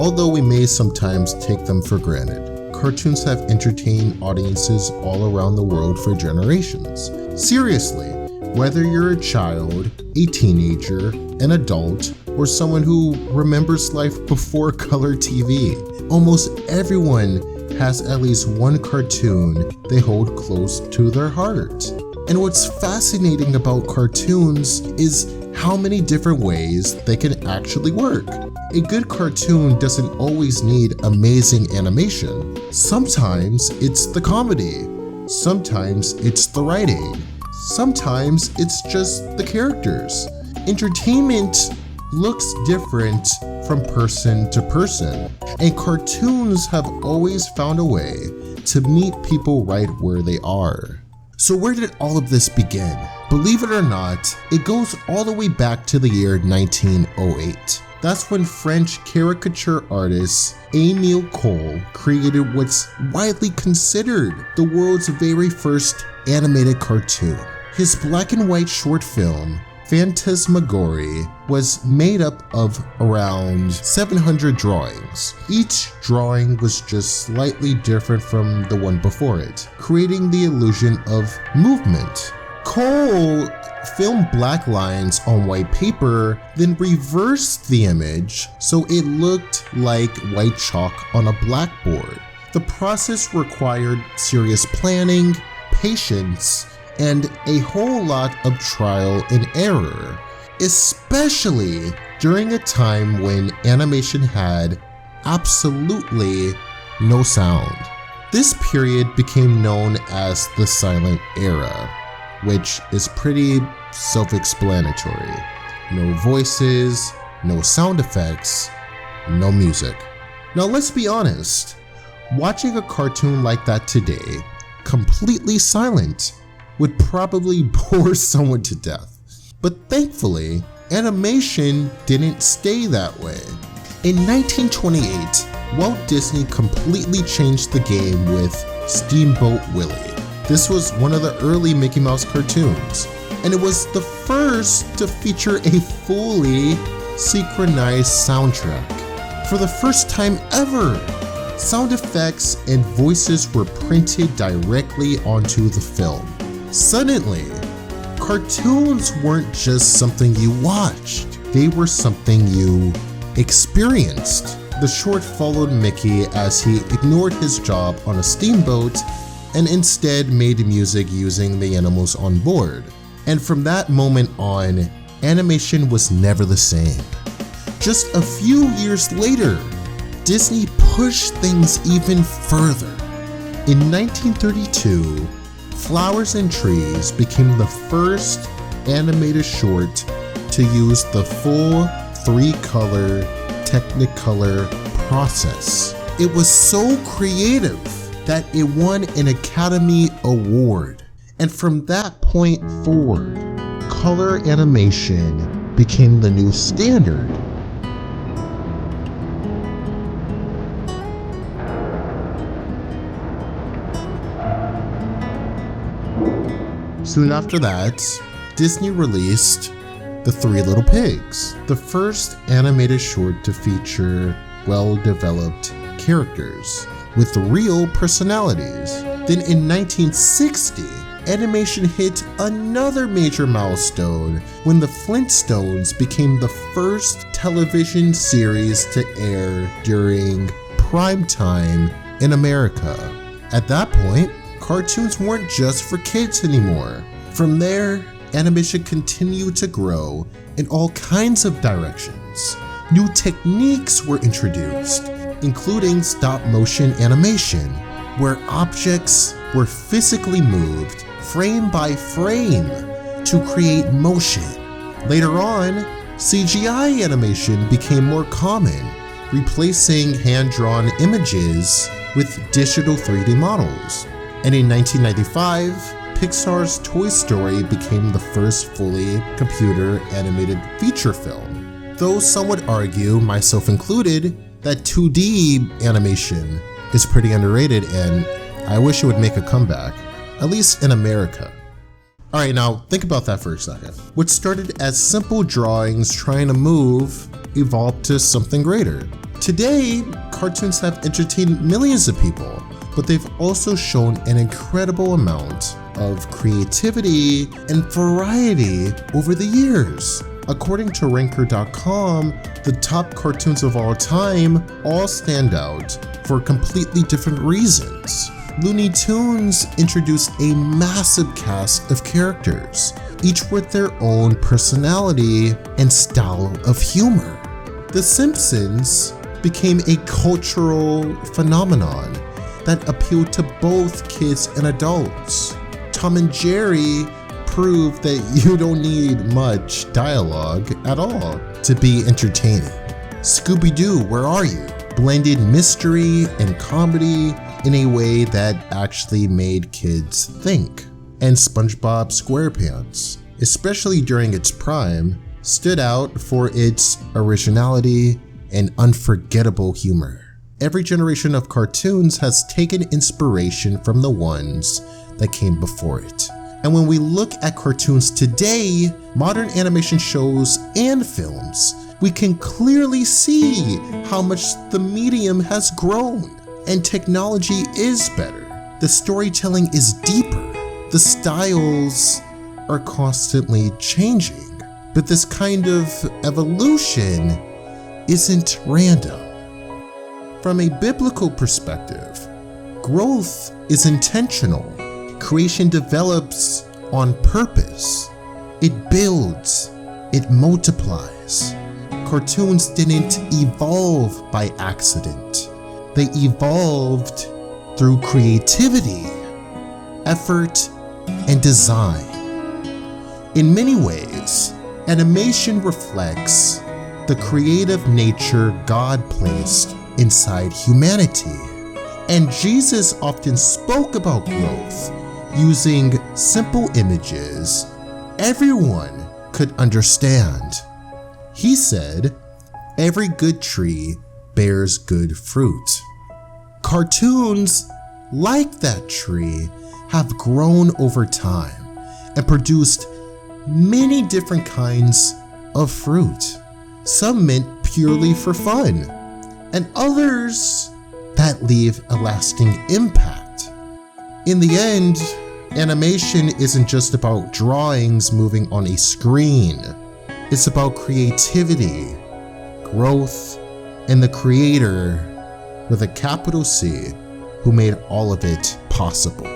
although we may sometimes take them for granted. Cartoons have entertained audiences all around the world for generations. Seriously, whether you're a child, a teenager, an adult, or someone who remembers life before color TV, almost everyone has at least one cartoon they hold close to their heart. And what's fascinating about cartoons is how many different ways they can actually work. A good cartoon doesn't always need amazing animation. Sometimes it's the comedy. Sometimes it's the writing. Sometimes it's just the characters. Entertainment looks different from person to person, and cartoons have always found a way to meet people right where they are. So where did all of this begin? Believe it or not, it goes all the way back to the year 1908. That's when French caricature artist Émile Cohl created what's widely considered the world's very first animated cartoon. His black and white short film, Phantasmagorie, was made up of around 700 drawings. Each drawing was just slightly different from the one before it, creating the illusion of movement. Cohl filmed black lines on white paper, then reversed the image so it looked like white chalk on a blackboard. The process required serious planning, patience, and a whole lot of trial and error, especially during a time when animation had absolutely no sound. This period became known as the Silent Era, which is pretty self-explanatory. No voices, no sound effects, no music. Now let's be honest, watching a cartoon like that today, completely silent, would probably bore someone to death. But thankfully, animation didn't stay that way. In 1928, Walt Disney completely changed the game with Steamboat Willie. This was one of the early Mickey Mouse cartoons, and it was the first to feature a fully synchronized soundtrack. For the first time ever, sound effects and voices were printed directly onto the film. Suddenly, cartoons weren't just something you watched, they were something you experienced. The short followed Mickey as he ignored his job on a steamboat and instead made music using the animals on board. And from that moment on, animation was never the same. Just a few years later, Disney pushed things even further. In 1932, Flowers and Trees became the first animated short to use the full 3-color Technicolor process. It was so creative that it won an Academy Award. And from that point forward, color animation became the new standard. Soon after that, Disney released The Three Little Pigs, the first animated short to feature well-developed characters with real personalities. Then in 1960, animation hit another major milestone when the Flintstones became the first television series to air during prime time in America. At that point, cartoons weren't just for kids anymore. From there, animation continued to grow in all kinds of directions. New techniques were introduced, including stop-motion animation, where objects were physically moved frame by frame to create motion. Later on, CGI animation became more common, replacing hand-drawn images with digital 3D models. And in 1995, Pixar's Toy Story became the first fully computer-animated feature film. Though some would argue, myself included, that 2D animation is pretty underrated and I wish it would make a comeback, at least in America. Alright, now think about that for a second. What started as simple drawings trying to move evolved to something greater. Today, cartoons have entertained millions of people, but they've also shown an incredible amount of creativity and variety over the years. According to Ranker.com, the top cartoons of all time all stand out for completely different reasons. Looney Tunes introduced a massive cast of characters, each with their own personality and style of humor. The Simpsons became a cultural phenomenon that appealed to both kids and adults. Tom and Jerry proved that you don't need much dialogue at all to be entertaining. Scooby-Doo, Where Are You? Blended mystery and comedy in a way that actually made kids think. And SpongeBob SquarePants, especially during its prime, stood out for its originality and unforgettable humor. Every generation of cartoons has taken inspiration from the ones that came before it. And when we look at cartoons today, modern animation shows and films, we can clearly see how much the medium has grown. And technology is better. The storytelling is deeper. The styles are constantly changing. But this kind of evolution isn't random. From a biblical perspective, growth is intentional. Creation develops on purpose. It builds, it multiplies. Cartoons didn't evolve by accident. They evolved through creativity, effort, and design. In many ways, animation reflects the creative nature God placed inside humanity. And Jesus often spoke about growth using simple images everyone could understand. He said, "Every good tree bears good fruit." Cartoons, like that tree, have grown over time and produced many different kinds of fruit. Some meant purely for fun, and others that leave a lasting impact. In the end, animation isn't just about drawings moving on a screen. It's about creativity, growth, and the creator with a capital C who made all of it possible.